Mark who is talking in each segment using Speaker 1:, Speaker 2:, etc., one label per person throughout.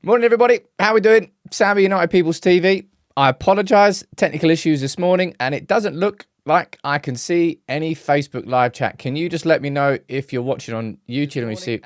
Speaker 1: Morning, everybody. How we doing? Sammy United People's TV. I apologise. Technical issues this morning, and it doesn't look like I can see any Facebook live chat. Can you just let me know if you're watching on YouTube? Let me see.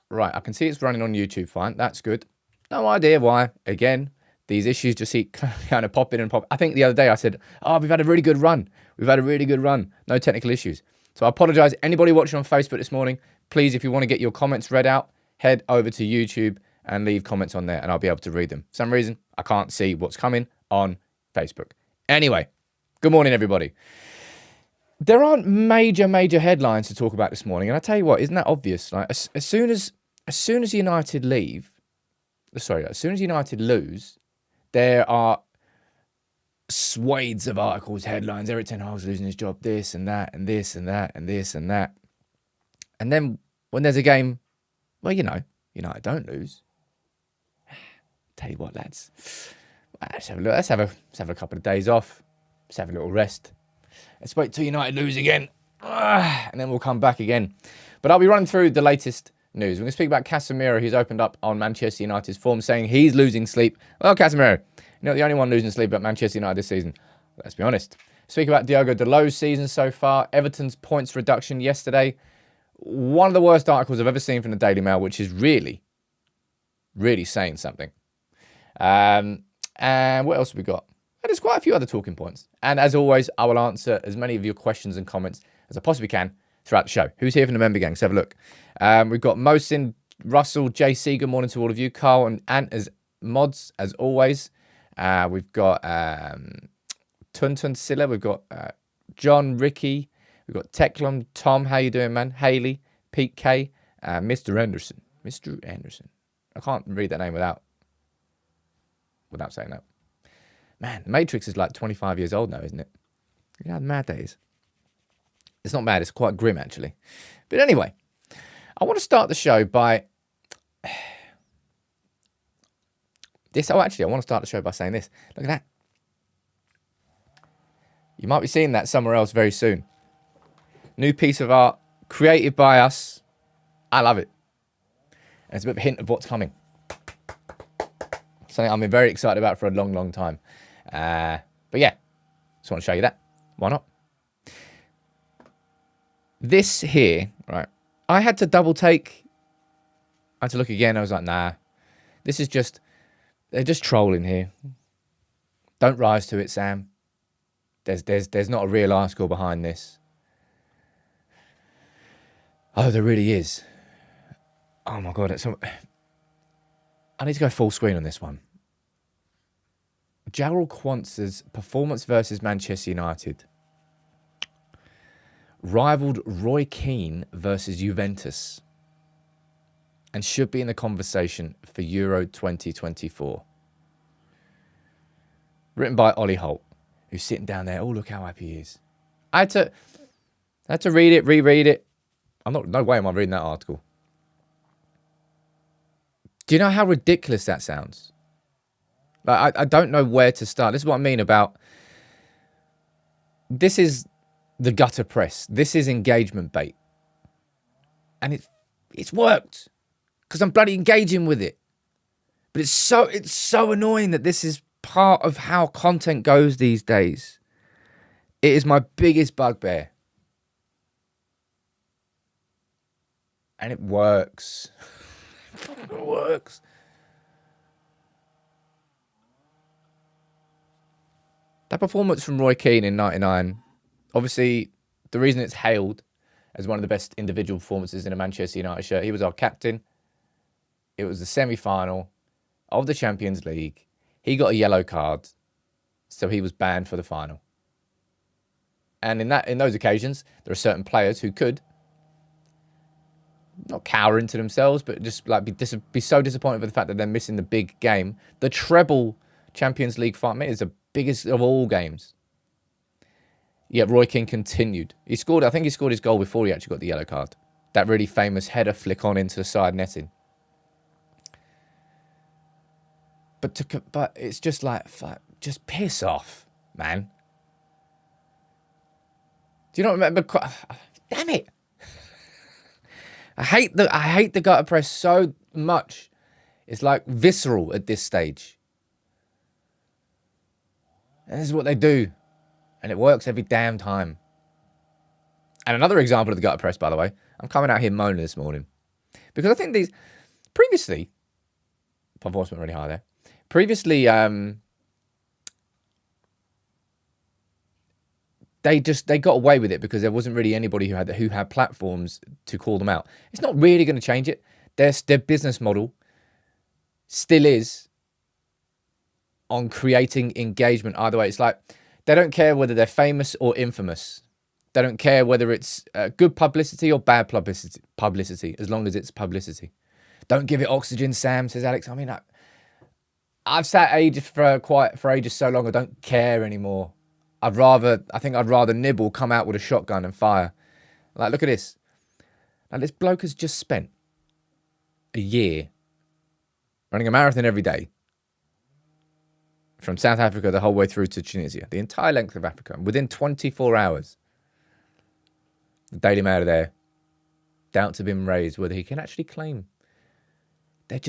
Speaker 1: Right, I can see it's running on YouTube. Fine, that's good. No idea why. Again, these issues just keep kind of popping and pop. I think the other day I said, "Oh, we've had a really good run. We've had a really good run. No technical issues." So I apologise. Anybody watching on Facebook this morning, please, if you want to get your comments read out, head over to YouTube and leave comments on there, and I'll be able to read them. For some reason, I can't see what's coming on Facebook. Anyway, good morning, everybody. There aren't major headlines to talk about this morning, and I tell you what, isn't that obvious? Like as soon as United lose, there are swathes of articles, headlines. Eric Ten Hag's losing his job. This and that, and this and that, and this and that. And then when there's a game, well, United don't lose. Tell you what, lads, let's have a couple of days off. Let's have a little rest. Let's wait till United lose again, and then we'll come back again. But I'll be running through the latest news. We're going to speak about Casemiro, who's opened up on Manchester United's form, saying he's losing sleep. Well, Casemiro, the only one losing sleep at Manchester United this season. Let's be honest. Speak about Diogo Dalot's season so far. Everton's points reduction yesterday. One of the worst articles I've ever seen from the Daily Mail, which is really saying something. And what else have we got? And there's quite a few other talking points. And as always, I will answer as many of your questions and comments as I possibly can throughout the show. Who's here from the member gang? Let's have a look. We've got Mohsin, Russell, JC. Good morning to all of you. Carl and Ant as mods, as always. We've got Tuntun Silla. We've got John, Ricky. We've got Teclum, Tom. How you doing, man? Haley, Pete K, Mr. Anderson. Mr. Anderson. I can't read that name without saying that. Man, the Matrix is like 25 years old now, isn't it? You know how mad that is. It's not mad, it's quite grim, actually. But anyway, I want to start the show by this. Oh, actually, I want to start the show by saying this. Look at that. You might be seeing that somewhere else very soon. New piece of art created by us. I love it. And it's a bit of a hint of what's coming. Something I've been very excited about for a long time. But yeah, just want to show you that. Why not? This here, right, I had to double take. I had to look again. I was like, nah, this is just, they're just trolling here. Don't rise to it, Sam. There's not a real article behind this. Oh, there really is. Oh my God. I need to go full screen on this one. Jarrell Quantz's performance versus Manchester United rivaled Roy Keane versus Juventus and should be in the conversation for Euro 2024. Written by Ollie Holt, who's sitting down there. Oh, look how happy he is. I had to read it, reread it. No way am I reading that article. Do you know how ridiculous that sounds? Like, I don't know where to start. This is what I mean about... This is the gutter press. This is engagement bait. And it's worked. Because I'm bloody engaging with it. But it's so annoying that this is part of how content goes these days. It is my biggest bugbear. And it works. It works. That performance from Roy Keane in '99, obviously, the reason it's hailed as one of the best individual performances in a Manchester United shirt, he was our captain. It was the semi-final of the Champions League. He got a yellow card, so he was banned for the final. And in those occasions, there are certain players who could not cower into themselves, but just like be so disappointed with the fact that they're missing the big game. The treble Champions League final is the biggest of all games. Yet Roy Keane continued. I think he scored his goal before he actually got the yellow card. That really famous header flick on into the side netting. But it's just like just piss off, man. Do you not remember? Damn it! I hate the gutter press so much. It's like visceral at this stage. And this is what they do. And it works every damn time. And another example of the gutter press, by the way. I'm coming out here moaning this morning. Because I think these... Previously... My voice went really high there. Previously, they got away with it because there wasn't really anybody who had platforms to call them out. It's not really going to change it. Their business model still is on creating engagement either way. It's like they don't care whether they're famous or infamous. They don't care whether it's good publicity or bad publicity, as long as it's publicity. Don't give it oxygen, Sam, says Alex. I mean, I've sat for ages so long, I don't care anymore. I'd rather nibble, come out with a shotgun and fire. Like, look at this. Now, this bloke has just spent a year running a marathon every day from South Africa the whole way through to Tunisia, the entire length of Africa, within 24 hours. The Daily Mail are there. Doubts have been raised whether he can actually claim. They'd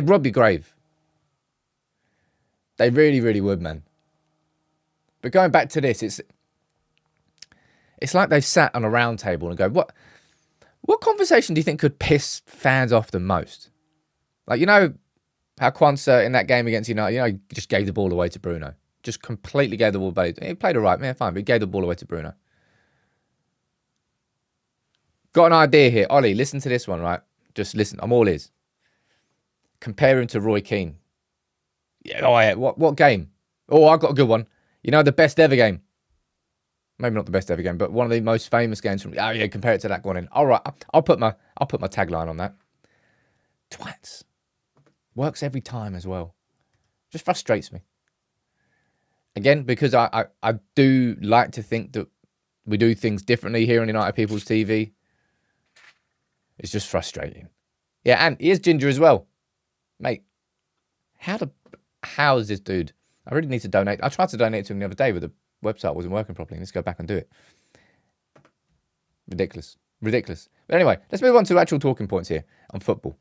Speaker 1: rob your grave. They really, really would, man. But going back to this, it's like they've sat on a round table and go, what conversation do you think could piss fans off the most? Like, you know how Quansah in that game against United, he just gave the ball away to Bruno. Just completely gave the ball away. He played all right, man, fine, but he gave the ball away to Bruno. Got an idea here. Ollie, listen to this one, right? Just listen. I'm all ears. Compare him to Roy Keane. Yeah, what game? Oh, I've got a good one. You know, the best ever game. Maybe not the best ever game, but one of the most famous games from... Oh, yeah, compare it to that. Go on in. All right, I'll put my tagline on that. Twats. Works every time as well. Just frustrates me. Again, because I do like to think that we do things differently here on United People's TV. It's just frustrating. Yeah, and he is ginger as well. Mate, how is this dude? I really need to donate. I tried to donate to him the other day, but the website wasn't working properly. Let's go back and do it. Ridiculous. But anyway, let's move on to actual talking points here on football.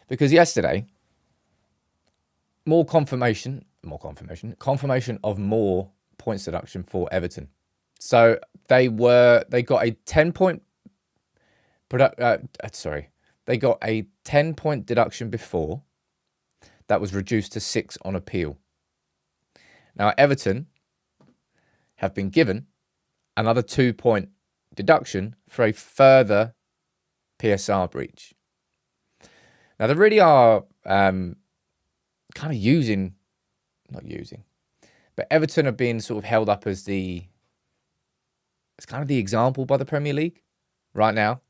Speaker 1: Because yesterday, confirmation of more points deduction for Everton. So they got a 10-point they got a 10-point deduction before. That was reduced to 6 on appeal. Now, Everton have been given another 2-point deduction for a further PSR breach. Now, they really are kind of but Everton are being sort of held up as it's kind of the example by the Premier League right now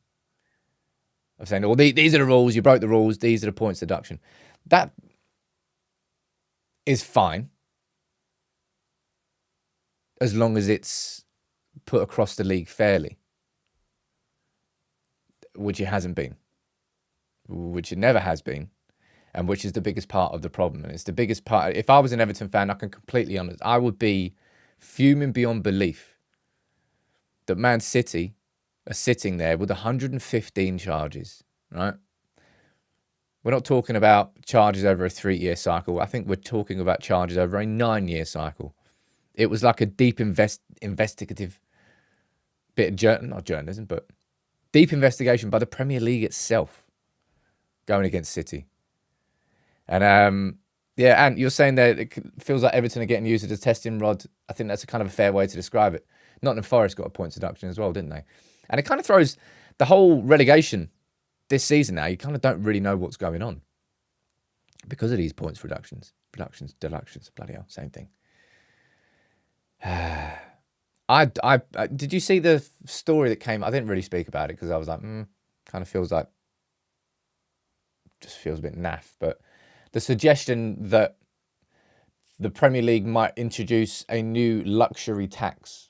Speaker 1: of saying, these are the rules, you broke the rules, these are the points deduction. That is fine as long as it's put across the league fairly, which it hasn't been, which it never has been, and which is the biggest part of the problem. And it's the biggest part. If I was an Everton fan, I can completely honest, I would be fuming beyond belief that Man City are sitting there with 115 charges, right? We're not talking about charges over a 3-year cycle. I think we're talking about charges over a 9-year cycle. It was like a deep investigative bit of not journalism, but deep investigation by the Premier League itself going against City. And and you're saying that it feels like Everton are getting used as a testing rod. I think that's a kind of a fair way to describe it. Nottingham Forest got a points deduction as well, didn't they? And it kind of throws the whole relegation this season now. You kind of don't really know what's going on because of these points deductions, bloody hell, same thing. Did you see the story that came? I didn't really speak about it because I was like, kind of feels a bit naff. But the suggestion that the Premier League might introduce a new luxury tax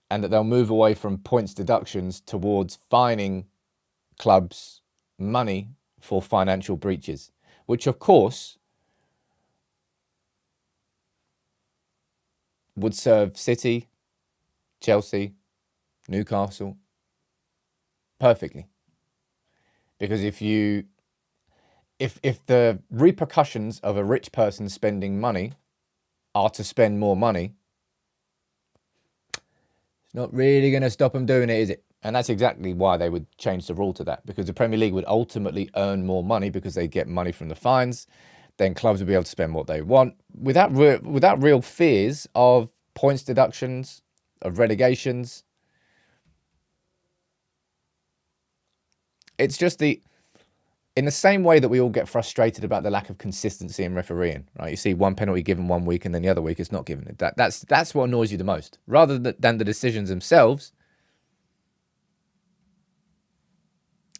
Speaker 1: and that they'll move away from points deductions towards fining clubs money for financial breaches, which of course would serve City, Chelsea, Newcastle, perfectly. Because if the repercussions of a rich person spending money are to spend more money, it's not really going to stop them doing it, is it? And that's exactly why they would change the rule to that, because the Premier League would ultimately earn more money because they get money from the fines. Then clubs would be able to spend what they want without real fears of points deductions, of relegations. It's just in the same way that we all get frustrated about the lack of consistency in refereeing, right? You see one penalty given one week and then the other week it's not given. That's what annoys you the most, rather than the decisions themselves.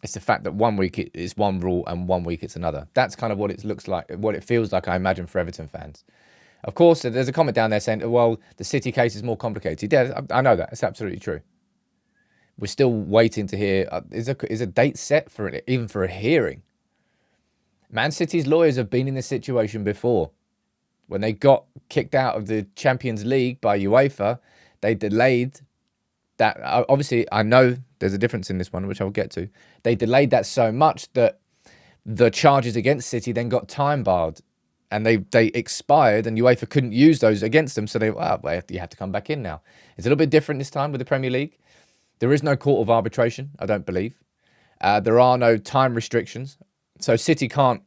Speaker 1: It's the fact that 1 week it is one rule and 1 week it's another. That's kind of what it looks like, what it feels like, I imagine, for Everton fans. Of course, there's a comment down there saying, well, the City case is more complicated. Yeah, I know that. It's absolutely true. We're still waiting to hear, is a date set for it, even for a hearing? Man City's lawyers have been in this situation before. When they got kicked out of the Champions League by UEFA, they delayed that. Obviously, I know there's a difference in this one, which I'll get to. They delayed that so much that the charges against City then got time barred. And they expired, and UEFA couldn't use those against them. So you have to come back in now. It's a little bit different this time with the Premier League. There is no court of arbitration, I don't believe. There are no time restrictions. So City can't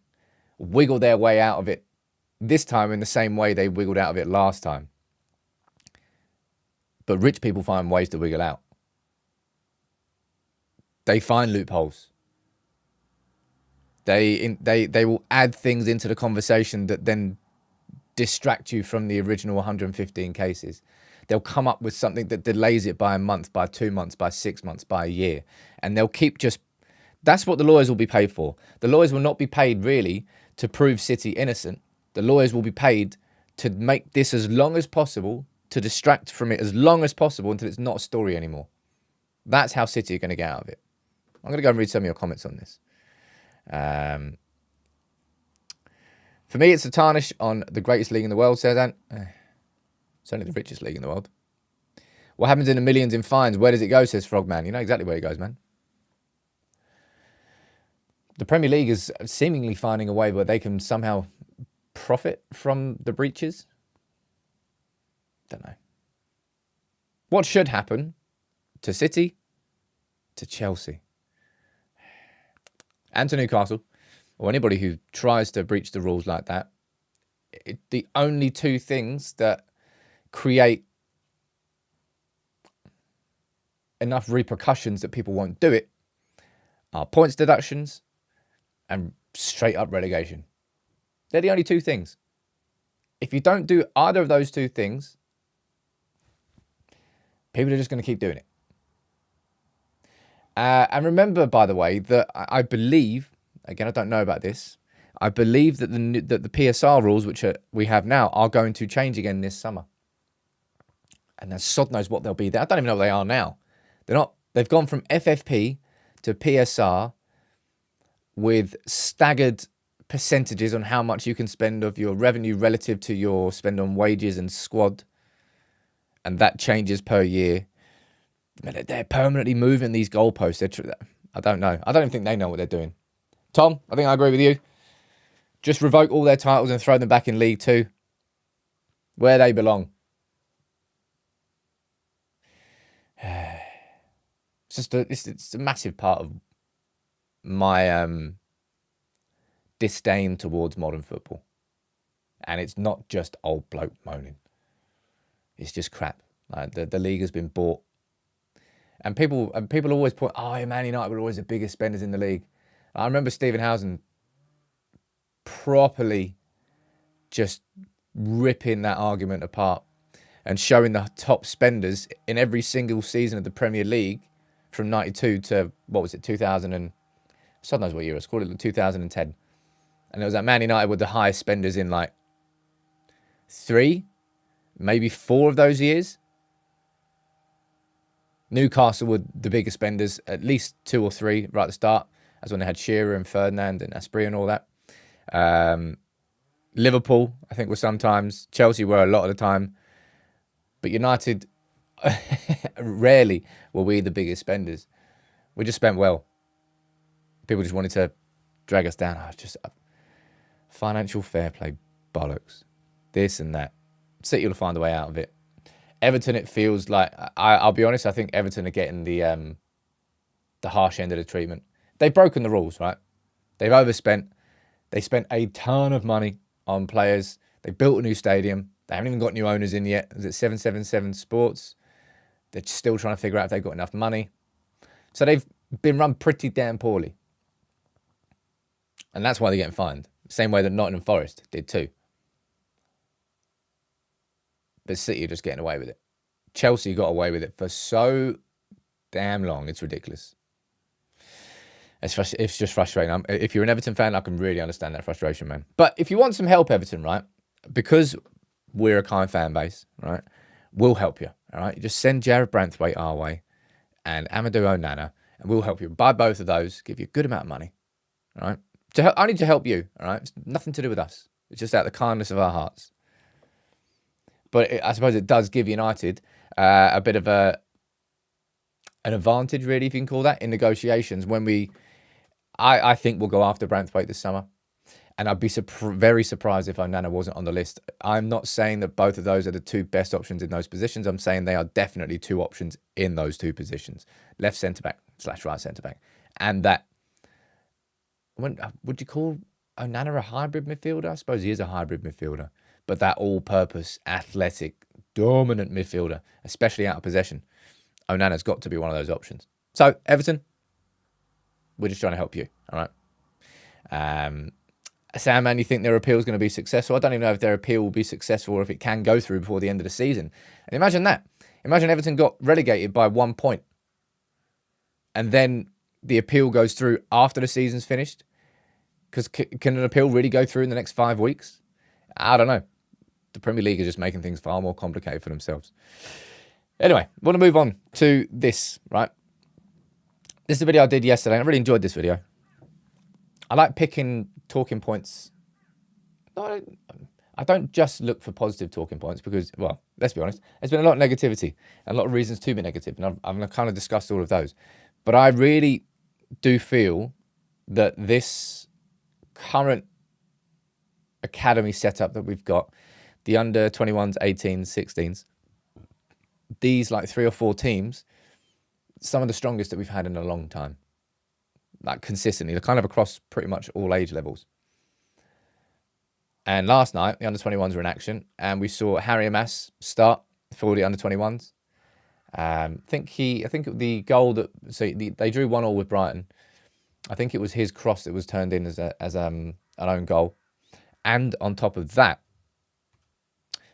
Speaker 1: wiggle their way out of it this time in the same way they wiggled out of it last time. But rich people find ways to wiggle out. They find loopholes. They will add things into the conversation that then distract you from the original 115 cases. They'll come up with something that delays it by a month, by 2 months, by 6 months, by a year. And they'll keep just... That's what the lawyers will be paid for. The lawyers will not be paid, really, to prove City innocent. The lawyers will be paid to make this as long as possible, to distract from it as long as possible until it's not a story anymore. That's how City are going to get out of it. I'm going to go and read some of your comments on this. For me, it's a tarnish on the greatest league in the world, says Ant. It's only the richest league in the world. What happens in the millions in fines? Where does it go, says Frogman. You know exactly where it goes, man. The Premier League is seemingly finding a way where they can somehow profit from the breaches. Don't know. What should happen to City, to Chelsea, and to Newcastle, or anybody who tries to breach the rules like that? The only two things that create enough repercussions that people won't do it are points deductions and straight up relegation. They're the only two things. If you don't do either of those two things, people are just going to keep doing it. And remember, by the way, that I believe, again, I don't know about this, I believe that the PSR rules, which we have now, are going to change again this summer. And then sod knows what they'll be. I don't even know what they are now. They've gone from FFP to PSR with staggered percentages on how much you can spend of your revenue relative to your spend on wages and squad. And that changes per year. They're permanently moving these goalposts. I don't know. I don't even think they know what they're doing. Tom, I think I agree with you. Just revoke all their titles and throw them back in League 2, where they belong. It's a massive part of my disdain towards modern football. And it's not just old bloke moaning. It's just crap. Like the league has been bought. And people always point, Man United were always the biggest spenders in the league. I remember Stephen Housen properly just ripping that argument apart and showing the top spenders in every single season of the Premier League from 92 to, 2000 and... God knows what year it was. Call it 2010. And it was like Man United were the highest spenders in like 3, maybe 4 of those years. Newcastle were the biggest spenders, at least 2 or 3 right at the start. That's when they had Shearer and Ferdinand and Asprey and all that. Liverpool, I think, were sometimes. Chelsea were a lot of the time. But United Rarely were we the biggest spenders. We just spent well. People just wanted to drag us down. Just financial fair play bollocks. This and that. City will find a way out of it. Everton, it feels like, I'll be honest, I think Everton are getting the harsh end of the treatment. They've broken the rules, right? They've overspent. They spent a ton of money on players. They built a new stadium. They haven't even got new owners in yet. Is it 777 Sports? They're still trying to figure out if they've got enough money. So they've been run pretty damn poorly. And that's why they're getting fined. Same way that Nottingham Forest did too. But City are just getting away with it. Chelsea got away with it for so damn long. It's ridiculous. It's just frustrating. If you're an Everton fan, I can really understand that frustration, man. But if you want some help, Everton, right? Because we're a kind fan base, right? We'll help you, all right? You just send Jared Branthwaite our way and Amadou Onana, and we'll help you. Buy both of those, give you a good amount of money, all right? Only to help you, all right? It's nothing to do with us. It's just out of the kindness of our hearts. But I suppose it does give United a bit of an advantage, really, if you can call that, in negotiations when I think we'll go after Branthwaite this summer. And I'd be very surprised if Onana wasn't on the list. I'm not saying that both of those are the two best options in those positions. I'm saying they are definitely two options in those two positions. Left centre-back / right centre-back. And that, would you call Onana a hybrid midfielder? I suppose he is a hybrid midfielder. But that all-purpose, athletic, dominant midfielder, especially out of possession, Onana's got to be one of those options. So, Everton, we're just trying to help you, all right? Sandman, you think their appeal is going to be successful? I don't even know if their appeal will be successful or if it can go through before the end of the season. And imagine that. Imagine Everton got relegated by 1 point. And then the appeal goes through after the season's finished. Because can an appeal really go through in the next 5 weeks? I don't know. The Premier League is just making things far more complicated for themselves. Anyway, I want to move on to this, right? This is a video I did yesterday, and I really enjoyed this video. I like picking talking points. I don't just look for positive talking points because, well, let's be honest, there's been a lot of negativity and a lot of reasons to be negative, and I've kind of discussed all of those. But I really do feel that this current academy setup that we've got, the under 21s, 18s, 16s, these like 3 or 4 teams, some of the strongest that we've had in a long time. Like consistently, they're kind of across pretty much all age levels. And last night, the under 21s were in action, and we saw Harry Amass start for the under 21s. I think the goal they drew 1-1 with Brighton. I think it was his cross that was turned in as an own goal. And on top of that,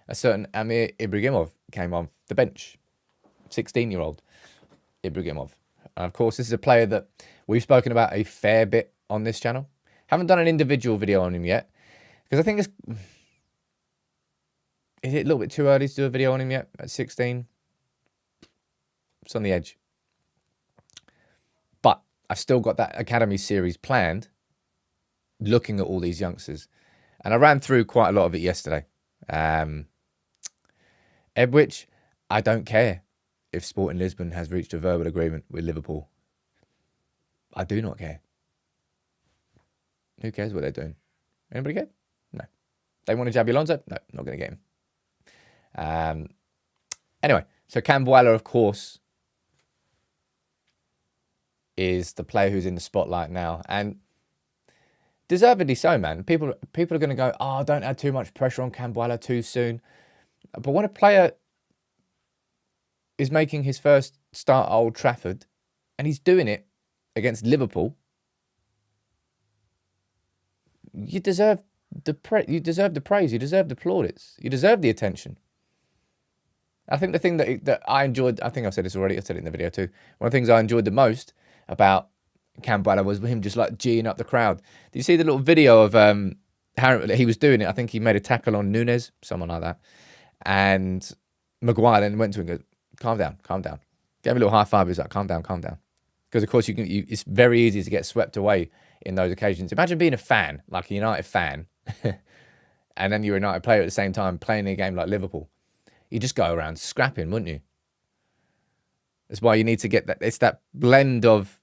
Speaker 1: a certain Amir Ibragimov came on the bench. 16-year-old Ibragimov. And of course, this is a player that we've spoken about a fair bit on this channel. Haven't done an individual video on him yet. Because I think is it a little bit too early to do a video on him yet at 16? It's on the edge. But I've still got that Academy series planned, looking at all these youngsters. And I ran through quite a lot of it yesterday. Ebwich, I don't care if Sporting Lisbon has reached a verbal agreement with Liverpool. I do not care. Who cares what they're doing? Anybody care? No. They want to jab Alonso? No, not going to get him. Anyway, so Cambuala, of course, is the player who's in the spotlight now. And deservedly so, man. People are going to go, oh, don't add too much pressure on Cambuala too soon. But when a player is making his first start at Old Trafford, and he's doing it against Liverpool, you deserve the praise, you deserve the plaudits, you deserve the attention. I think the thing that I enjoyed, I think I've said this already, I said it in the video too, one of the things I enjoyed the most about Cambuala was him just like geeing up the crowd. Did you see the little video of Harry, he was doing it, I think he made a tackle on Nunes, someone like that, and Maguire then went to him and goes, calm down. Gave him a little high five, he was like, calm down. Because of course it's very easy to get swept away in those occasions. Imagine being a fan, like a United fan, and then you're a United player at the same time playing a game like Liverpool. You just go around scrapping, wouldn't you? That's why you need to get that. It's that blend of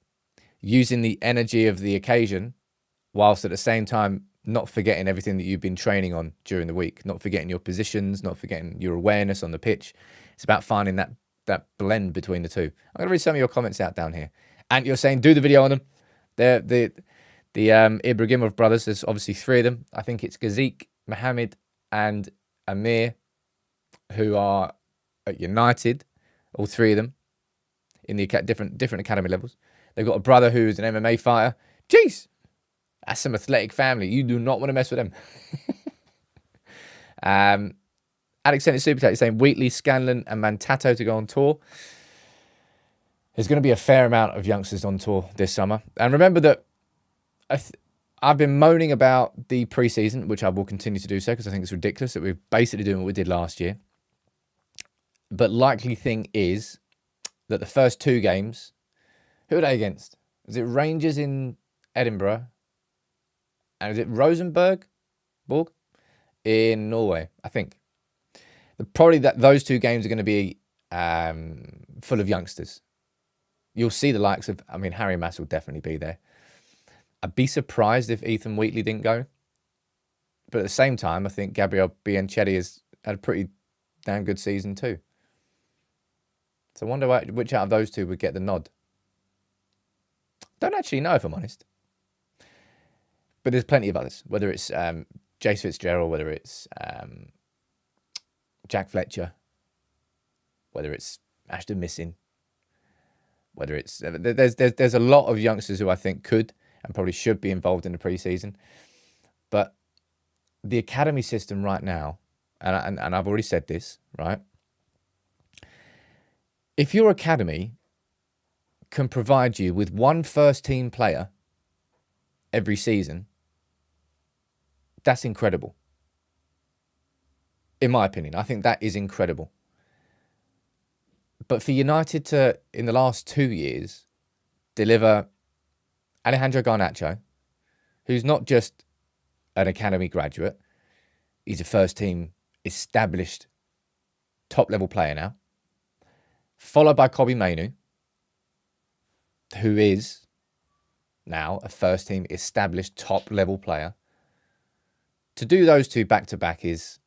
Speaker 1: using the energy of the occasion whilst at the same time not forgetting everything that you've been training on during the week, not forgetting your positions, not forgetting your awareness on the pitch. It's about finding that blend between the two. I'm going to read some of your comments out down here. And you're saying, do the video on them. They're the Ibragimov brothers, there's obviously 3 of them. I think it's Gazik, Mohammed, and Amir, who are at United, all 3 of them, in the different academy levels. They've got a brother who's an MMA fighter. Jeez, that's some athletic family. You do not want to mess with them. Alex sent a super chat saying Wheatley, Scanlon, and Mantato to go on tour. There's going to be a fair amount of youngsters on tour this summer. And remember that I've been moaning about the pre-season, which I will continue to do so because I think it's ridiculous that we're basically doing what we did last year. But likely thing is that the first 2 games, who are they against? Is it Rangers in Edinburgh? And is it Rosenborg in Norway? I think. Probably those 2 games are going to be full of youngsters. You'll see the likes of, Harry Amass will definitely be there. I'd be surprised if Ethan Wheatley didn't go. But at the same time, I think Gabriel Bianchetti has had a pretty damn good season too. So I wonder which out of those 2 would get the nod. Don't actually know, if I'm honest. But there's plenty of others, whether it's Jace Fitzgerald, whether it's Jack Fletcher, whether it's Ashton Missing, whether it's... There's a lot of youngsters who I think could and probably should be involved in the pre-season. But the academy system right now, and I've already said this, right? If your academy can provide you with 1 first-team player every season, that's incredible. In my opinion, I think that is incredible. But for United to, in the last 2 years, deliver Alejandro Garnacho, who's not just an academy graduate, he's a first-team established top-level player now, followed by Kobbie Mainoo, who is now a first-team established top-level player. To do those 2 back-to-back is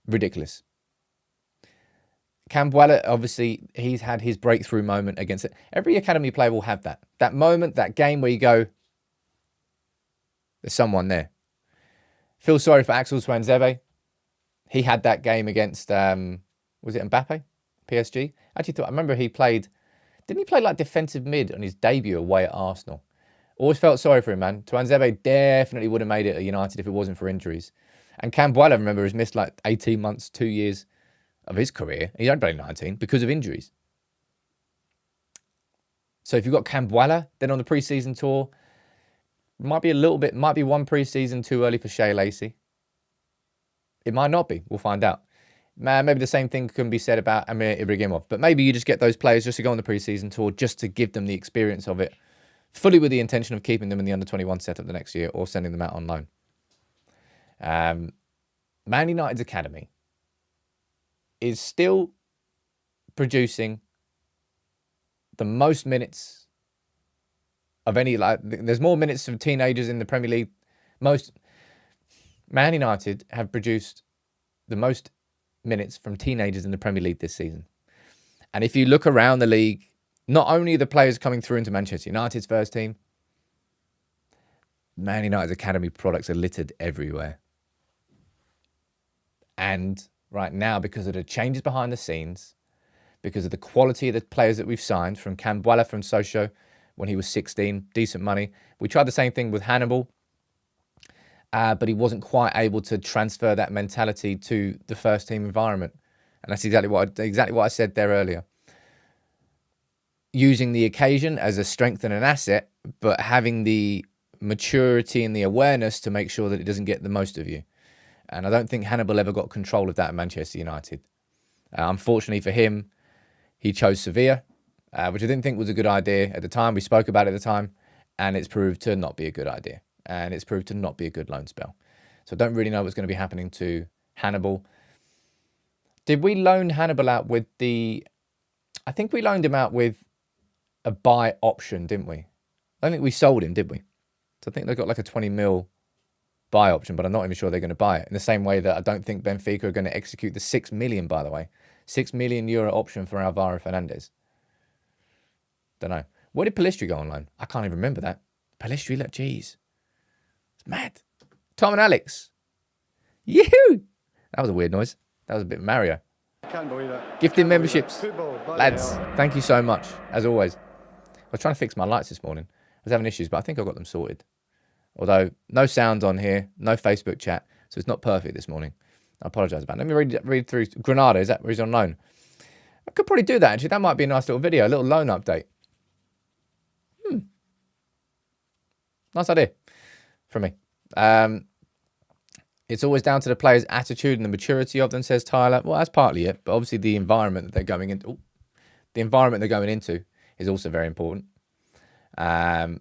Speaker 1: ridiculous. Cambuela, obviously, he's had his breakthrough moment against it. Every academy player will have that. That moment, that game where you go, there's someone there. Feel sorry for Axel Swanzebe. He had that game against, was it Mbappe? PSG? I remember he played, didn't he play like defensive mid on his debut away at Arsenal? Always felt sorry for him, man. Tuanzebe definitely would have made it at United if it wasn't for injuries. And Cambuela, remember, has missed like 18 months, 2 years of his career. He's only played 19 because of injuries. So if you've got Cambuela, then on the pre-season tour, might be 1 pre-season too early for Shea Lacey. It might not be. We'll find out. Maybe the same thing can be said about Amir Ibragimov. But maybe you just get those players just to go on the pre-season tour, just to give them the experience of it, fully with the intention of keeping them in the under-21 setup the next year or sending them out on loan. Man United's academy is still producing the most minutes of any... there's more minutes of teenagers in the Premier League. Man United have produced the most minutes from teenagers in the Premier League this season. And if you look around the league, not only are the players coming through into Manchester United's first team, Man United's academy products are littered everywhere. And right now, because of the changes behind the scenes, because of the quality of the players that we've signed, from Cambuela, from Sochaux, when he was 16, decent money. We tried the same thing with Hannibal, but he wasn't quite able to transfer that mentality to the first team environment. And that's exactly what I said there earlier. Using the occasion as a strength and an asset, but having the maturity and the awareness to make sure that it doesn't get the most of you. And I don't think Hannibal ever got control of that at Manchester United. Unfortunately for him, he chose Sevilla, which I didn't think was a good idea at the time. We spoke about it at the time, and it's proved to not be a good idea. And it's proved to not be a good loan spell. So I don't really know what's going to be happening to Hannibal. Did we loan Hannibal out with the I think we loaned him out with a buy option, didn't we? I don't think we sold him, did we? So I think they got like a 20 mil buy option, but I'm not even sure they're going to buy it. In the same way that I don't think Benfica are going to execute the 6 million, by the way. €6 million option for Bruno Fernandez. Don't know. Where did Pellistri go on loan? I can't even remember that. Pellistri, look, jeez. It's mad. Tom and Alex. Yoo-hoo! That was a weird noise. That was a bit Mario.
Speaker 2: Can't believe it.
Speaker 1: Gifting memberships.
Speaker 2: Football,
Speaker 1: Lads, thank you so much, as always. I was trying to fix my lights this morning. I was having issues, but I think I got them sorted. Although, no sound on here, no Facebook chat, so it's not perfect this morning. I apologise about it. Let me read through Granada. Is that where he's on loan? I could probably do that, actually. That might be a nice little video, a little loan update. Nice idea from me. It's always down to the players' attitude and the maturity of them, says Tyler. Well, that's partly it, but obviously the environment that they're going into, is also very important. What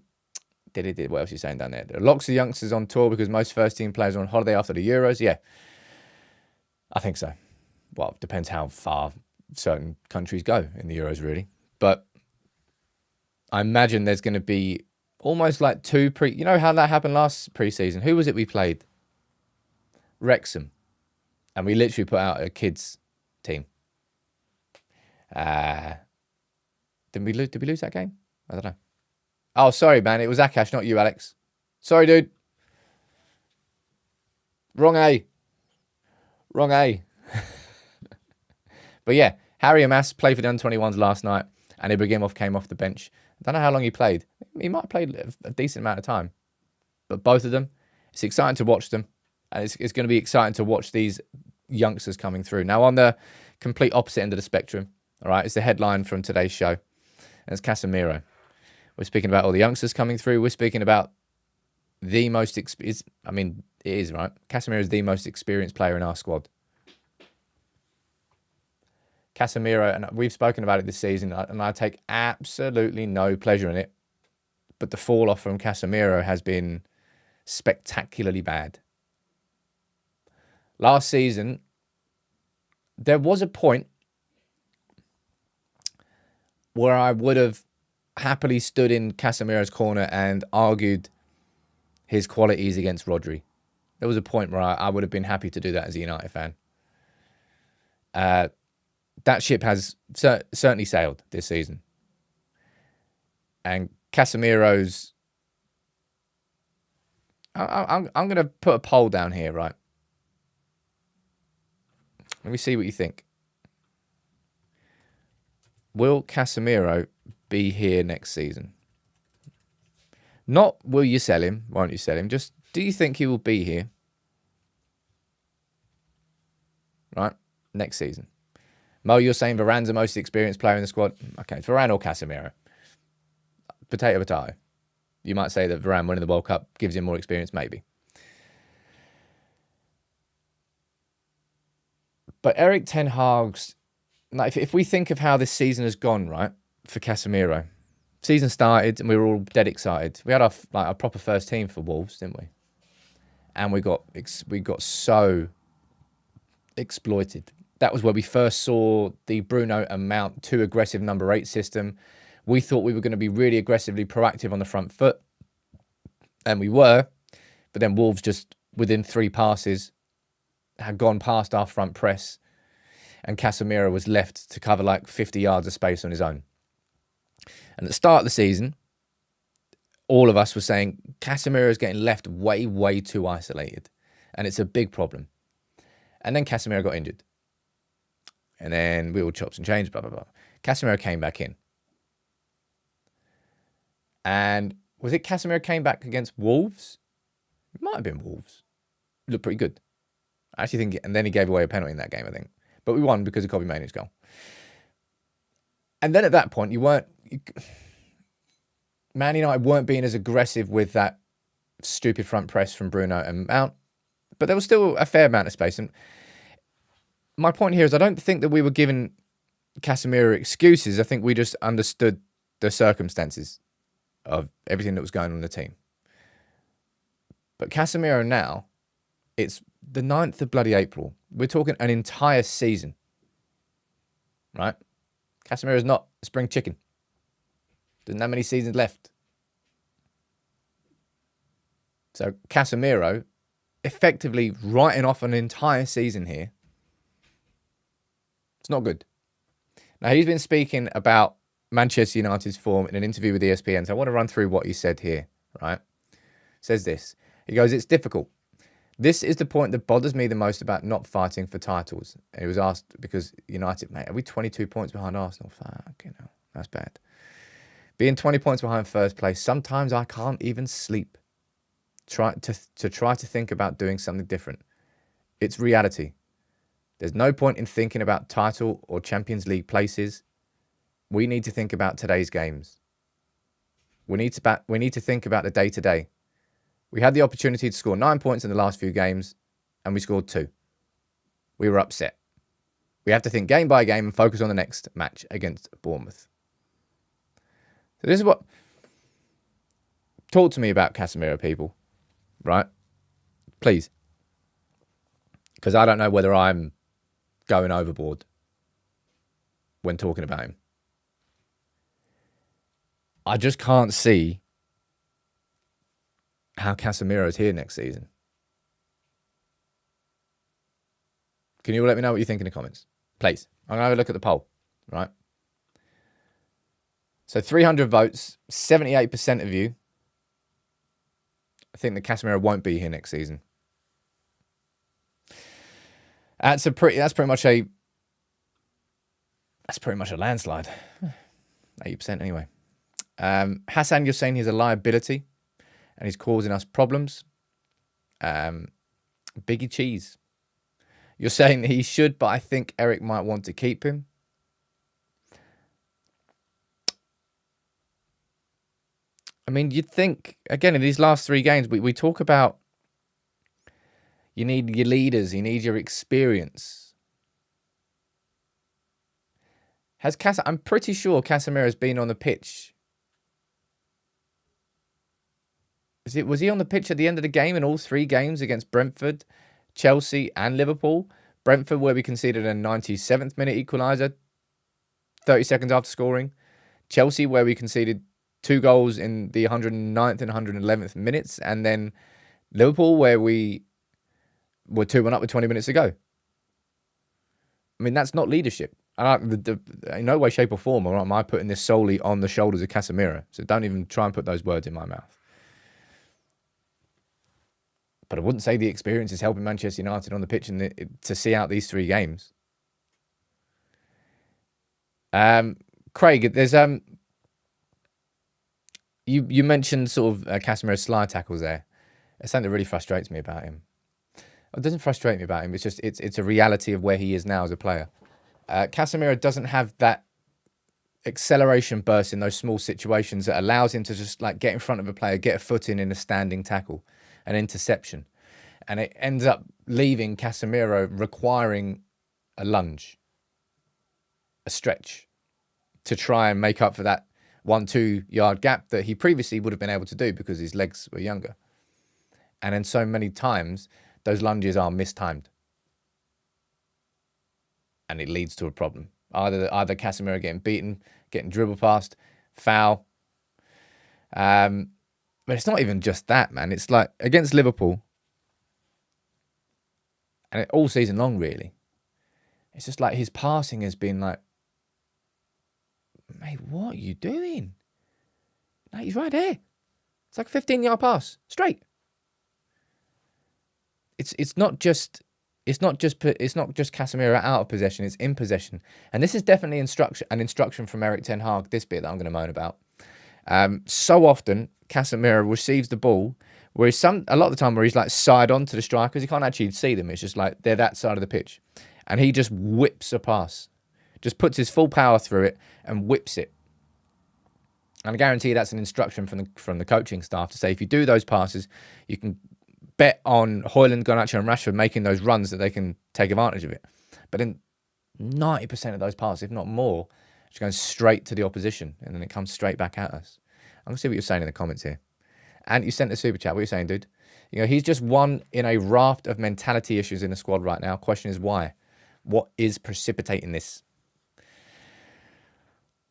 Speaker 1: else are you saying down there? There are lots of youngsters on tour because most first-team players are on holiday after the Euros. Yeah, I think so. Well, it depends how far certain countries go in the Euros, really. But I imagine there's going to be almost like two You know how that happened last pre-season? Who was it we played? Wrexham. And we literally put out a kids team. Did we lose that game? I don't know. Oh, sorry, man. It was Akash, not you, Alex. Sorry, dude. Wrong A. But yeah, Harry Amass played for the under-21s last night, and Ibragimov came off the bench. I don't know how long he played. He might have played a decent amount of time. But both of them, it's exciting to watch them. And it's going to be exciting to watch these youngsters coming through. Now, on the complete opposite end of the spectrum, all right, it's the headline from today's show. And it's Casemiro. We're speaking about all the youngsters coming through. We're speaking about the most it is, right? Casemiro is the most experienced player in our squad. Casemiro, and we've spoken about it this season, and I take absolutely no pleasure in it. But the fall off from Casemiro has been spectacularly bad. Last season, there was a point where I would have happily stood in Casemiro's corner and argued his qualities against Rodri. There was a point where I would have been happy to do that as a United fan. That ship has certainly sailed this season. And Casemiro's... I'm going to put a poll down here, right? Let me see what you think. Will Casemiro be here next season? Not will you sell him, won't you sell him? Just do you think he will be here? Right? Next season. Mo, you're saying Varane's the most experienced player in the squad. Okay, it's Varane or Casemiro. Potato. You might say that Varane winning the World Cup gives him more experience, maybe. But Erik ten Hag's... Like, if we think of how this season has gone, right, for Casemiro. Season started and we were all dead excited. We had our proper first team for Wolves, didn't we? And we got so exploited. That was where we first saw the Bruno and Mount too aggressive number 8 system. We thought we were going to be really aggressively proactive on the front foot. And we were. But then Wolves just, within 3 passes, had gone past our front press. And Casemiro was left to cover like 50 yards of space on his own. And at the start of the season, all of us were saying Casemiro is getting left way, way too isolated. And it's a big problem. And then Casemiro got injured. And then we all chops and change, blah, blah, blah. Casemiro came back in. And was it Casemiro came back against Wolves? It might have been Wolves. It looked pretty good. I actually think, and then he gave away a penalty in that game, I think. But we won because of Kobe Mainoo's goal. And then at that point, Man United weren't being as aggressive with that stupid front press from Bruno and Mount. But there was still a fair amount of space. And my point here is I don't think that we were giving Casemiro excuses. I think we just understood the circumstances of everything that was going on in the team. But Casemiro now, it's the 9th of bloody April. We're talking an entire season. Right? Casemiro is not a spring chicken. Doesn't have many seasons left. So Casemiro effectively writing off an entire season here. It's not good. Now, he's been speaking about Manchester United's form in an interview with ESPN. So I want to run through what he said here, right? Says this. He goes, it's difficult. This is the point that bothers me the most about not fighting for titles. And he was asked, because United, mate, are we 22 points behind Arsenal? Fuck, that's bad. Being 20 points behind first place, sometimes I can't even sleep. Try to think about doing something different. It's reality. There's no point in thinking about title or Champions League places. We need to think about today's games. We need to think about the day-to-day. We had the opportunity to score 9 points in the last few games, and we scored 2. We were upset. We have to think game by game and focus on the next match against Bournemouth. So this is what... Talk to me about Casemiro, people. Right? Please. Because I don't know whether I'm going overboard when talking about him. I just can't see how Casemiro is here next season. Can you all let me know what you think in the comments? Please. I'm going to have a look at the poll. Right? So 300 votes, 78% of you I think that Casemiro won't be here next season. That's pretty much a landslide. 80% anyway. Hassan, you're saying he's a liability and he's causing us problems. Biggie Cheese. You're saying he should, but I think Eric might want to keep him. I mean, you'd think, again, in these last 3 games, we talk about you need your leaders, you need your experience. I'm pretty sure Casemiro's been on the pitch. Was he on the pitch at the end of the game in all 3 games against Brentford, Chelsea and Liverpool? Brentford, where we conceded a 97th minute equaliser, 30 seconds after scoring. Chelsea, where we conceded 2 goals in the 109th and 111th minutes. And then Liverpool, where we were 2-1 up with 20 minutes to go. I mean, that's not leadership. In no way, shape or form am I putting this solely on the shoulders of Casemiro. So don't even try and put those words in my mouth. But I wouldn't say the experience is helping Manchester United on the pitch to see out these 3 games. Craig, there's you mentioned sort of Casemiro's slide tackles there. It's something that really frustrates me about him. It doesn't frustrate me about him. It's just it's a reality of where he is now as a player. Casemiro doesn't have that acceleration burst in those small situations that allows him to just like get in front of a player, get a foot in a standing tackle, an interception. And it ends up leaving Casemiro requiring a lunge, a stretch, to try and make up for that 1-2 yard gap that he previously would have been able to do because his legs were younger. And then so many times, those lunges are mistimed. And it leads to a problem. Either Casemiro getting beaten, getting dribbled past, foul. But it's not even just that, man. It's like against Liverpool, and all season long, really. It's just like his passing has been like, mate, what are you doing? No, he's right there. It's like a 15-yard pass, straight. It's not just Casemiro out of possession. It's in possession, and this is definitely an instruction from Eric Ten Hag. This bit that I'm going to moan about. So often Casemiro receives the ball, where a lot of the time where he's like side on to the strikers, he can't actually see them. It's just like they're that side of the pitch, and he just whips a pass, just puts his full power through it and whips it. And I guarantee that's an instruction from the coaching staff to say if you do those passes, you can bet on Højlund, Garnacho and Rashford making those runs that they can take advantage of it. But then 90% of those passes, if not more, just going straight to the opposition, and then it comes straight back at us. I'm going to see what you're saying in the comments here. And you sent a super chat. What are you saying, dude? You know, he's just one in a raft of mentality issues in the squad right now. Question is why? What is precipitating this?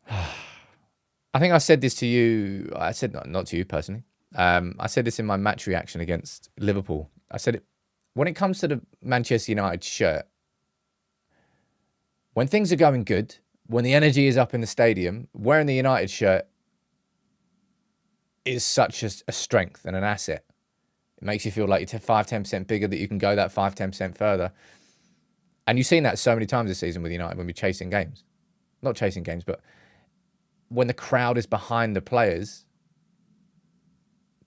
Speaker 1: I think I said this to you. I said not to you personally. I said this in my match reaction against Liverpool. I said it when it comes to the Manchester United shirt. When things are going good, when the energy is up in the stadium, wearing the United shirt is such a strength and an asset. It makes you feel like you're 5-10% bigger, that you can go that 5-10% further. And you've seen that so many times this season with United when we're chasing games. Not chasing games, but when the crowd is behind the players,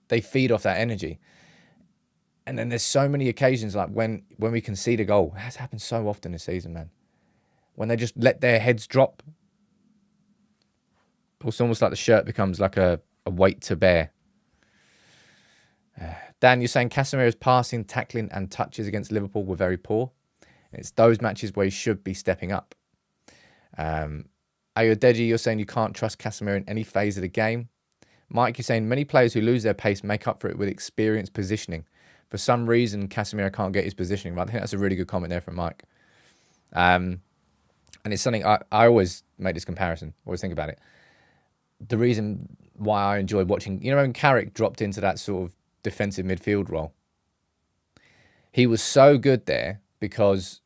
Speaker 1: they feed off that energy. And then there's so many occasions like when we concede a goal. It has happened so often this season, man. When they just let their heads drop. It's almost like the shirt becomes like a weight to bear. Dan, you're saying Casemiro's passing, tackling and touches against Liverpool were very poor. It's those matches where he should be stepping up. Ayodeji, you're saying you can't trust Casemiro in any phase of the game. Mike, you're saying many players who lose their pace make up for it with experienced positioning. For some reason, Casemiro can't get his positioning right. I think that's a really good comment there from Mike. And it's something I always make this comparison, always think about it. The reason why I enjoy watching, when Carrick dropped into that sort of defensive midfield role, he was so good there because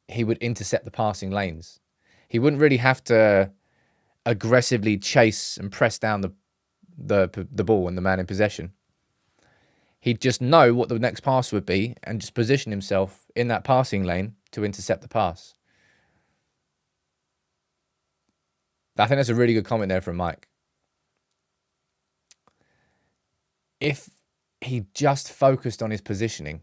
Speaker 1: he would intercept the passing lanes. He wouldn't really have to aggressively chase and press down the ball and the man in possession. He'd just know what the next pass would be and just position himself in that passing lane to intercept the pass. I think that's a really good comment there from Mike. If he just focused on his positioning,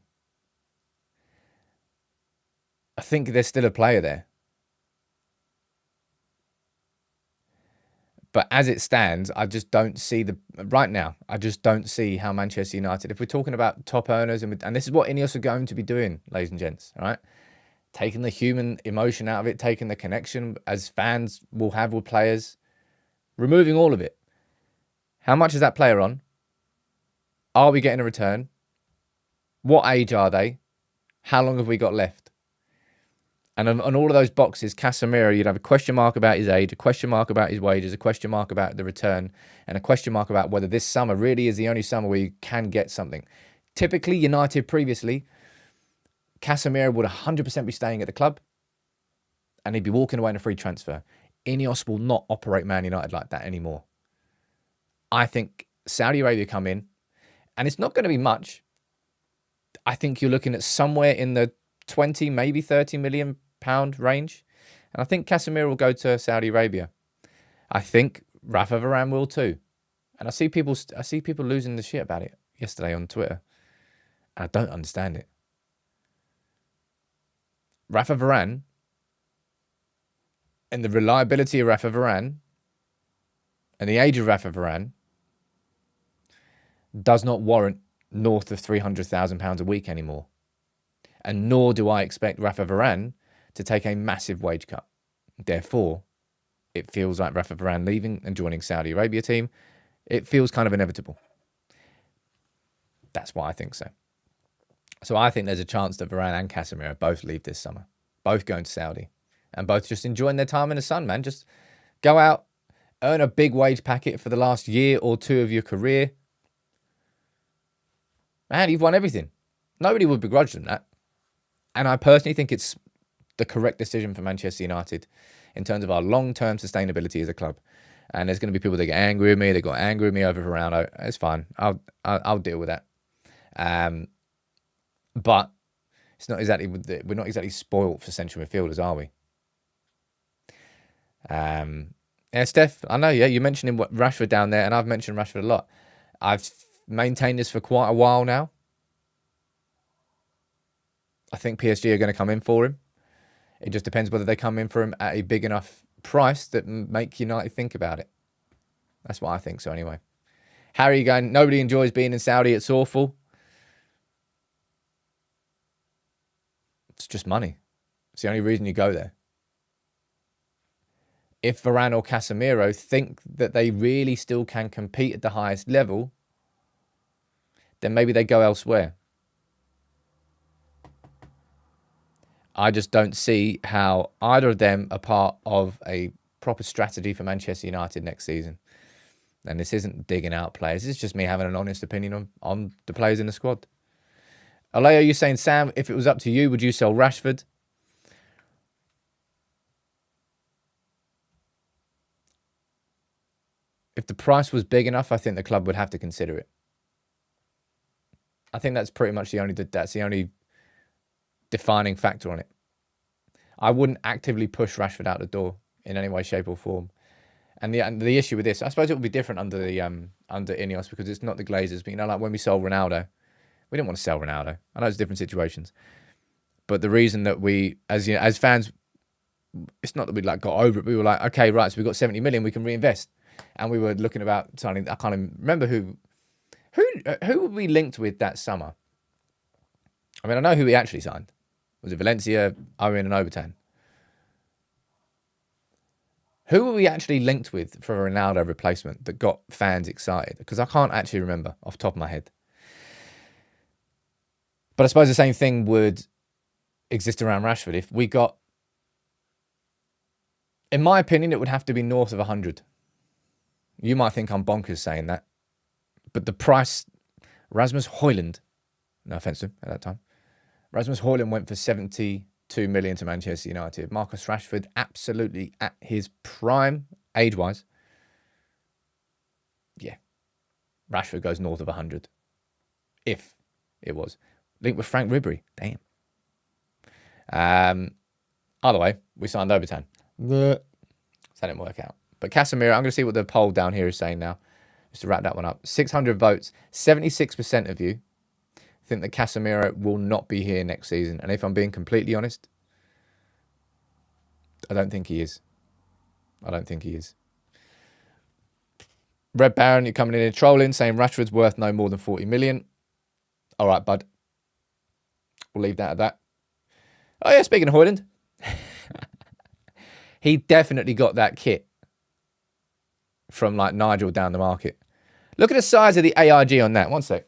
Speaker 1: I think there's still a player there. But as it stands, I just don't see right now, I just don't see how Manchester United, if we're talking about top earners, and this is what Ineos are going to be doing, ladies and gents, all right? Taking the human emotion out of it, taking the connection as fans will have with players, removing all of it. How much is that player on? Are we getting a return? What age are they? How long have we got left? And on all of those boxes, Casemiro, you'd have a question mark about his age, a question mark about his wages, a question mark about the return, and a question mark about whether this summer really is the only summer where you can get something. Typically, United previously, Casemiro would 100% be staying at the club and he'd be walking away in a free transfer. Ineos will not operate Man United like that anymore. I think Saudi Arabia come in, and it's not going to be much. I think you're looking at somewhere in the 20, maybe 30 million pound range. And I think Casemiro will go to Saudi Arabia. I think Rafa Varane will too. And I see people losing the shit about it yesterday on Twitter. And I don't understand it. Rafa Varane and the reliability of Rafa Varane and the age of Rafa Varane does not warrant north of £300,000 a week anymore. And nor do I expect Rafa Varane to take a massive wage cut. Therefore, it feels like Rafa Varane leaving and joining Saudi Arabia team, it feels kind of inevitable. That's why I think so. So I think there's a chance that Varane and Casemiro both leave this summer. Both going to Saudi. And both just enjoying their time in the sun, man. Just go out, earn a big wage packet for the last year or two of your career. Man, you've won everything. Nobody would begrudge them that. And I personally think it's the correct decision for Manchester United in terms of our long-term sustainability as a club. And there's going to be people that get angry with me. They got angry with me over Varane. It's fine. I'll deal with that. But it's not exactly, we're not exactly spoilt for central midfielders, are we? Yeah, Steph, I know, yeah, you're mentioning Rashford down there, and I've mentioned Rashford a lot. I've maintained this for quite a while now. I think PSG are going to come in for him. It just depends whether they come in for him at a big enough price that make United think about it. That's what I think so anyway. Harry going, nobody enjoys being in Saudi. It's awful. It's just money. It's the only reason you go there. If Varane or Casemiro think that they really still can compete at the highest level, then maybe they go elsewhere. I just don't see how either of them are part of a proper strategy for Manchester United next season. And this isn't digging out players. This is just me having an honest opinion on the players in the squad. Aleo, you're saying, Sam, if it was up to you, would you sell Rashford? If the price was big enough, I think the club would have to consider it. I think that's pretty much the only defining factor on it. I wouldn't actively push Rashford out the door in any way, shape, or form. And the issue with this, I suppose it would be different under Ineos because it's not the Glazers. But like when we sold Ronaldo, we didn't want to sell Ronaldo. I know it's different situations, but the reason that we, as fans, it's not that we got over it. We were like, okay, right, so we've got 70 million, we can reinvest, and we were looking about signing. I can't even remember who were we linked with that summer. I mean, I know who we actually signed. Was it Valencia, Owen, and Obertan? Who were we actually linked with for a Ronaldo replacement that got fans excited? Because I can't actually remember off the top of my head. But I suppose the same thing would exist around Rashford. If we got, in my opinion, it would have to be north of 100. You might think I'm bonkers saying that. But the price, Rasmus Højlund, no offence to him at that time, Rasmus Højlund went for 72 million to Manchester United. Marcus Rashford, absolutely at his prime, age-wise. Yeah. Rashford goes north of 100. If it was. Linked with Frank Ribery. Damn. Either way, we signed Obertan. So that didn't work out. But Casemiro, I'm going to see what the poll down here is saying now. Just to wrap that one up. 600 votes. 76% of you think that Casemiro will not be here next season. And if I'm being completely honest, I don't think he is. I don't think he is. Red Baron, you're coming in here trolling, saying Rashford's worth no more than 40 million. All right, bud. We'll leave that at that. Oh, yeah, speaking of Højlund. He definitely got that kit from Nigel down the market. Look at the size of the AIG on that. One sec.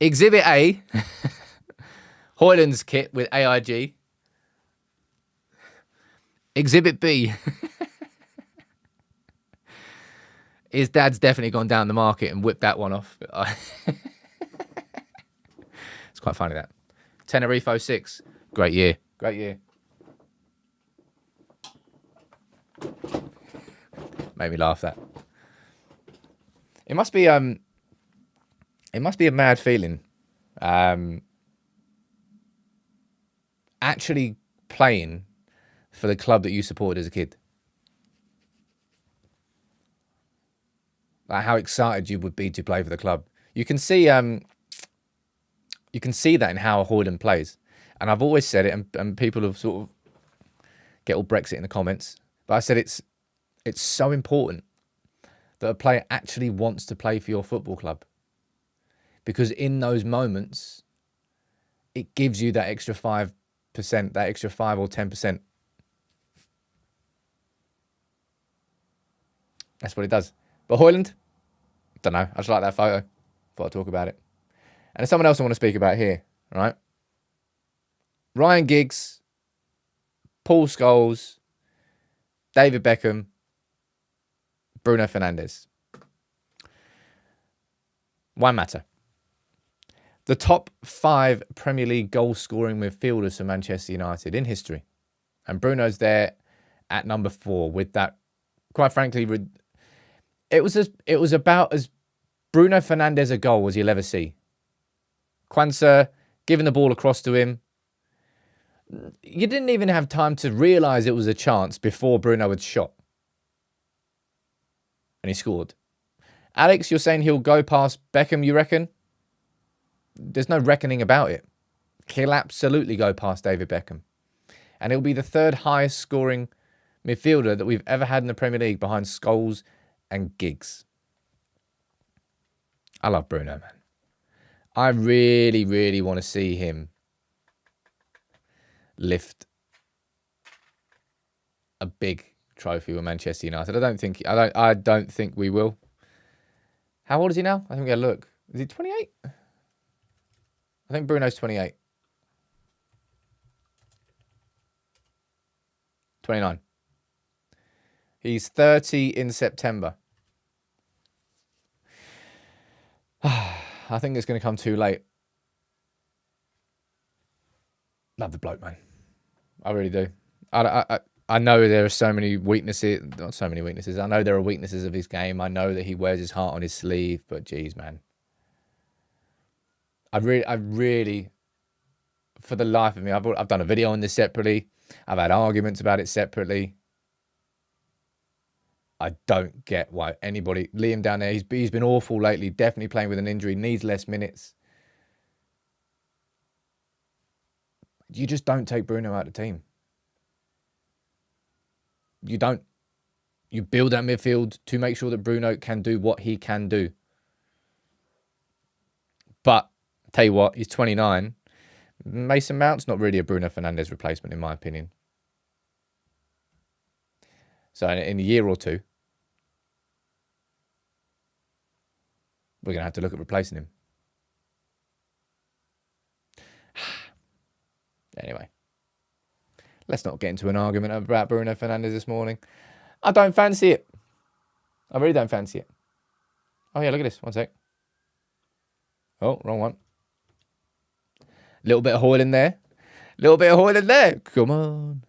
Speaker 1: Exhibit A, Højlund's kit with AIG. Exhibit B, his dad's definitely gone down the market and whipped that one off. It's quite funny that. Tenerife 06, great year. Great year. Made me laugh that. It must be a mad feeling actually playing for the club that you supported as a kid. Like how excited you would be to play for the club. You can see that in how Højlund plays. And I've always said it, and people have sort of get all Brexit in the comments. But I said it's so important that a player actually wants to play for your football club. Because in those moments, it gives you that extra 5%, that extra 5 or 10%. That's what it does. But Højlund, don't know. I just like that photo. Thought I'd talk about it. And there's someone else I want to speak about here, right? Ryan Giggs, Paul Scholes, David Beckham, Bruno Fernandez. One matter. The top 5 Premier League goal-scoring midfielders for Manchester United in history. And Bruno's there at number 4 with that, quite frankly, it was about as Bruno Fernandez a goal as you'll ever see. Kwanzaa giving the ball across to him. You didn't even have time to realise it was a chance before Bruno had shot. And he scored. Alex, you're saying he'll go past Beckham, you reckon? There's no reckoning about it. He'll absolutely go past David Beckham. And he'll be the 3rd highest scoring midfielder that we've ever had in the Premier League behind Scholes and Giggs. I love Bruno, man. I really, really want to see him lift a big trophy with Manchester United. I don't think we will. How old is he now? I think we gotta look. Is he 28? I think Bruno's 28. 29. He's 30 in September. I think it's going to come too late. Love the bloke, man. I really do. I know there are so many weaknesses. Not so many weaknesses. I know there are weaknesses of his game. I know that he wears his heart on his sleeve. But geez, man. I really, for the life of me, I've done a video on this separately. I've had arguments about it separately. I don't get why anybody... Liam down there, he's been awful lately. Definitely playing with an injury. Needs less minutes. You just don't take Bruno out of the team. You don't. You build that midfield to make sure that Bruno can do what he can do. But, tell you what, he's 29. Mason Mount's not really a Bruno Fernandez replacement, in my opinion. So, in a year or two, we're going to have to look at replacing him. Anyway, let's not get into an argument about Bruno Fernandez this morning. I don't fancy it. I really don't fancy it. Oh, yeah, look at this. One sec. Oh, wrong one. Little bit of Hoyle in there. Little bit of Hoyle in there. Come on.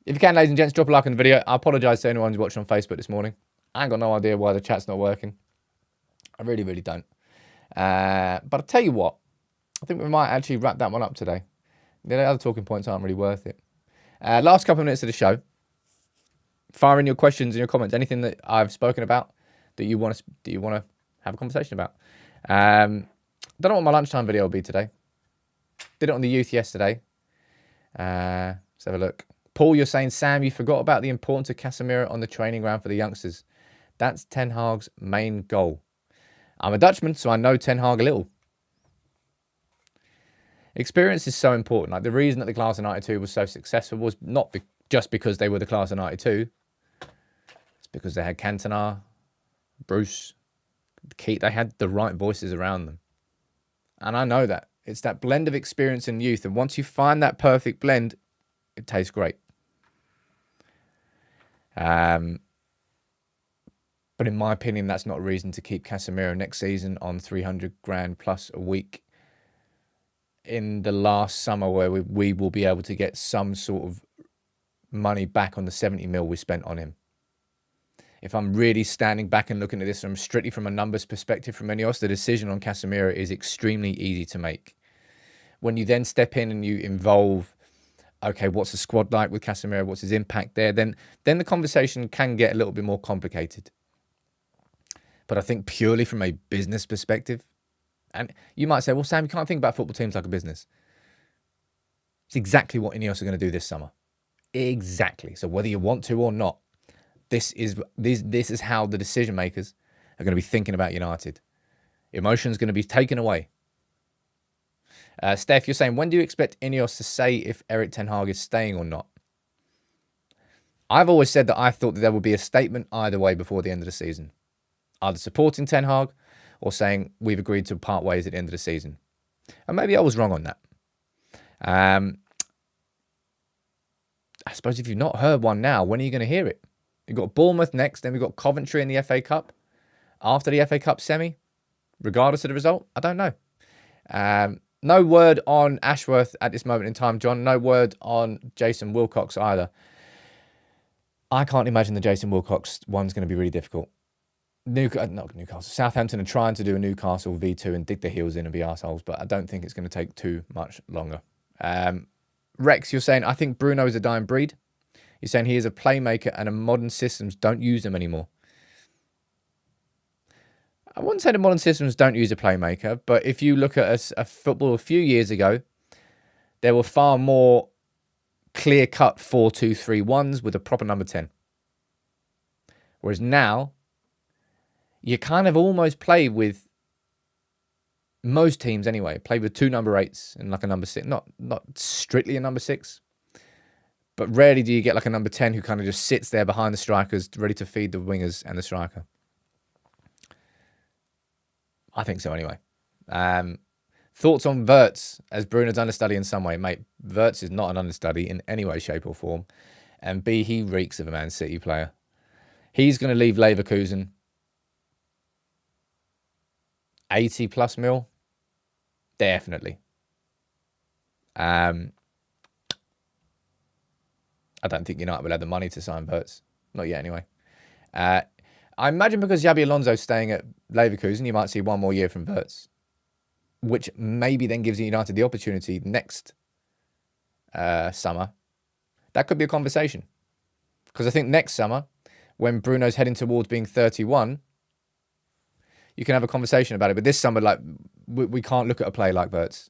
Speaker 1: If you can, ladies and gents, drop a like on the video. I apologise to anyone who's watching on Facebook this morning. I ain't got no idea why the chat's not working. I really, really don't. But I'll tell you what. I think we might actually wrap that one up today. The other talking points aren't really worth it. Last couple of minutes of the show. Fire in your questions and your comments. Anything that I've spoken about that you want to have a conversation about. Don't know what my lunchtime video will be today. Did it on the youth yesterday. Let's have a look. Paul, you're saying, Sam, you forgot about the importance of Casemiro on the training ground for the youngsters. That's Ten Hag's main goal. I'm a Dutchman, so I know Ten Hag a little. Experience is so important. Like, the reason that the class of 92 was so successful was not just because they were the class of 92. It's because they had Cantona, Bruce, Keith. They had the right voices around them. And I know that. It's that blend of experience and youth. And once you find that perfect blend, it tastes great. But in my opinion, that's not a reason to keep Casemiro next season on 300 grand plus a week in the last summer, where we will be able to get some sort of money back on the 70 mil we spent on him. If I'm really standing back and looking at this from strictly from a numbers perspective from Ineos, the decision on Casemiro is extremely easy to make. When you then step in and you involve, okay, what's the squad like with Casemiro? What's his impact there? Then the conversation can get a little bit more complicated. But I think purely from a business perspective, and you might say, well, Sam, you can't think about football teams like a business. It's exactly what Ineos are going to do this summer. Exactly. So whether you want to or not, this is how the decision makers are going to be thinking about United. Emotion's going to be taken away. Steph, you're saying, when do you expect Ineos to say if Erik ten Hag is staying or not? I've always said that I thought that there would be a statement either way before the end of the season. Either supporting Ten Hag or saying we've agreed to part ways at the end of the season. And maybe I was wrong on that. I suppose if you've not heard one now, when are you going to hear it? You've got Bournemouth next, then we've got Coventry in the FA Cup. After the FA Cup semi, regardless of the result, I don't know. No word on Ashworth at this moment in time, John. No word on Jason Wilcox either. I can't imagine the Jason Wilcox one's going to be really difficult. Not Newcastle. Southampton are trying to do a Newcastle V2 and dig their heels in and be arseholes, but I don't think it's going to take too much longer. Rex, you're saying, I think Bruno is a dying breed. You're saying he is a playmaker and modern systems don't use him anymore. I wouldn't say the modern systems don't use a playmaker, but if you look at a football a few years ago, there were far more clear-cut 4-2-3-1s with a proper number 10. Whereas now, you kind of almost play with, most teams anyway, play with two number 8s and like a number 6. Not strictly a number 6, but rarely do you get like a number 10 who kind of just sits there behind the strikers, ready to feed the wingers and the striker. I think so anyway. Thoughts on Wirtz as Bruno's understudy in some way? Mate, Wirtz is not an understudy in any way, shape or form. And B, he reeks of a Man City player. He's going to leave Leverkusen 80 plus mil. Definitely. I don't think United will have the money to sign Wirtz. Not yet anyway. I imagine because Xabi Alonso's staying at Leverkusen, you might see one more year from Wirtz, which maybe then gives United the opportunity next summer. That could be a conversation. Because I think next summer, when Bruno's heading towards being 31, you can have a conversation about it. But this summer, like, we can't look at a play like Wirtz.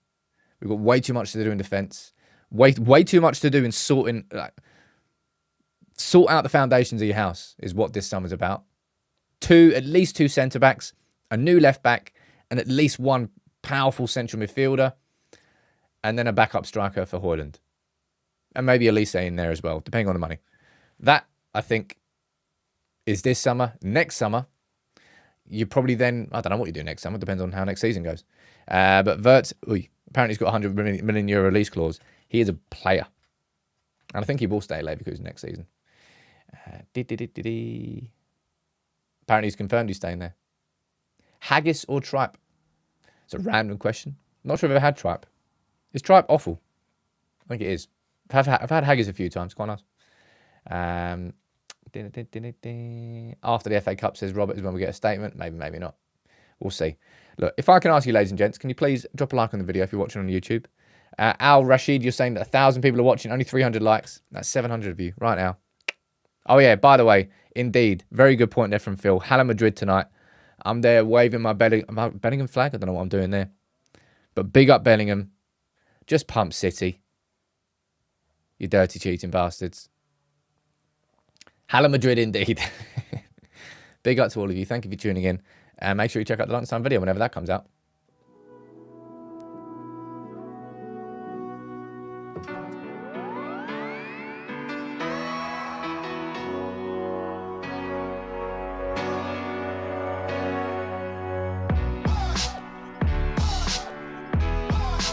Speaker 1: We've got way too much to do in defence. Way too much to do in sorting... sort out the foundations of your house is what this summer's about. At least two centre-backs, a new left-back, and at least one powerful central midfielder, and then a backup striker for Højlund. And maybe Elise in there as well, depending on the money. That, I think, is this summer. Next summer, you probably then... I don't know what you do next summer. Depends on how next season goes. But Wirtz, apparently he's got a 100 million euro release clause. He is a player. And I think he will stay at Leverkusen next season. Apparently he's confirmed he's staying there. Haggis or tripe? It's a random question. Not sure if I've ever had tripe. Is tripe awful? I think it is. I've had haggis a few times. Quite nice. After the FA Cup, says Robert, is when we get a statement. Maybe, maybe not. We'll see. Look, if I can ask you, ladies and gents, can you please drop a like on the video if you're watching on YouTube? Al Rashid, you're saying that 1,000 people are watching, only 300 likes. That's 700 of you right now. Oh, yeah, by the way, indeed, very good point there from Phil. Hala Madrid tonight. I'm there waving my Bellingham flag. I don't know what I'm doing there. But big up Bellingham. Just pump City. You dirty cheating bastards. Hala Madrid indeed. Big up to all of you. Thank you for tuning in. And make sure you check out the lunchtime video whenever that comes out.